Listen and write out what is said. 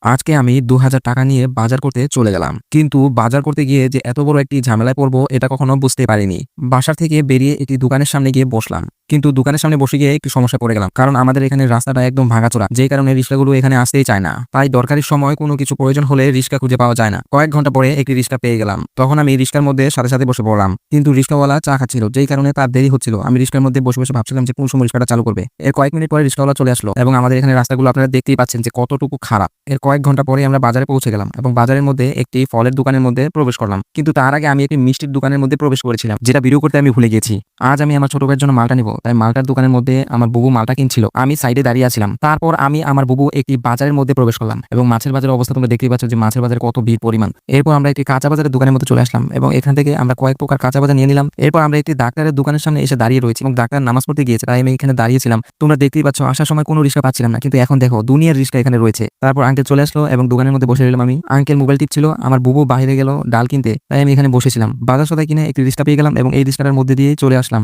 আজকে আমি ২,০০০ টাকা নিয়ে বাজার করতে চলে গেলাম। কিন্তু বাজার করতে গিয়ে যে এত বড় একটি ঝামেলায় পড়বো এটা কখনো বুঝতে পারিনি। বাসা থেকে বেরিয়ে একটি দোকানের সামনে গিয়ে বসলাম। কিন্তু দোকানের সামনে বসে গিয়ে একটু সমস্যায় পড়ে গেলাম। কারণ আমাদের এখানে রাস্তাটা একদম ভাঙাচোরা। যেই কারণে রিক্সাগুলো এখানে আসতেই চায় না। তাই দরকারি সময় কোনো কিছু প্রয়োজন হলে রিক্সা খুঁজে পাওয়া যায় না। কয়েক ঘন্টা পরে একটি রিক্সা পেয়ে গেলাম। তখন আমি রিক্সার মধ্যে সাথে বসে পড়লাম। কিন্তু রিক্সাওয়ালা চা খাচ্ছিল। যেই কারণে তার দেরি হচ্ছিল। আমি রিক্সার মধ্যে বসে ভাবছিলাম যে কোন সময় রিক্সাটা চালু করবে। এর কয়েক মিনিট পরে রিক্সাওয়ালা চলে আসলো এবং আমাদের এখানে রাস্তাগুলো আপনারা দেখতেই পাচ্ছেন যে কতটুকু খারাপ। এর কয়েক ঘন্টা পরে আমরা বাজারে পৌঁছে গেলাম এবং বাজারের মধ্যে একটি ফলের দোকানের মধ্যে প্রবেশ করলাম। কিন্তু তার আগে আমি একটি মিষ্টির দোকানের মধ্যে প্রবেশ করেছিলাম, যেটা ভিডিও করতে আমি ভুলে গেছি। আজ আমি আমার ছোট ভাইয়ের জন্য মালটা নিব, তাই মালটার দোকানের মধ্যে আমার বুবু মালটা কিনছিল। আমি সাইডে দাঁড়িয়ে আছিলাম। তারপর আমি আমার বুবু একটি বাজারের মধ্যে প্রবেশ করলাম এবং মাছের বাজারের অবস্থা তোমরা দেখতেই পাচ্ছ যে মাছের বাজারে কত ভিড় পরিমাণ। এরপর আমরা একটি কাঁচা বাজারের দোকানের মধ্যে চলে আসলাম এবং এখান থেকে আমরা কয়েক প্রকার কাঁচা বাজার নিয়ে নিলাম। এরপর আমরা একটি ডাক্তারের দোকানের সামনে এসে দাঁড়িয়ে রয়েছি এবং ডাক্তার নামাজ পড়তে গিয়েছে, তাই আমি এখানে দাঁড়িয়েছিলাম। তোমরা দেখতেই পাচ্ছ আসার সময় কোনো রিক্সা পাচ্ছিলাম না, কিন্তু এখন দেখো দুনিয়ার রিক্সা এখানে রয়েছে। তারপর আঙ্কেল চলে আসলো এবং দোকানের মধ্যে বসে রইলাম আমি। আঙ্কেল মোবাইল টিপছিল, আমার বুবু বাইরে গেল ডাল কিনতে, তাই আমি এখানে বসেছিলাম। বাজার সদাই কিনে একটি রিক্সা পেয়ে গেলাম এবং এই রিক্সাটার মধ্যে দিয়ে চলে আসলাম।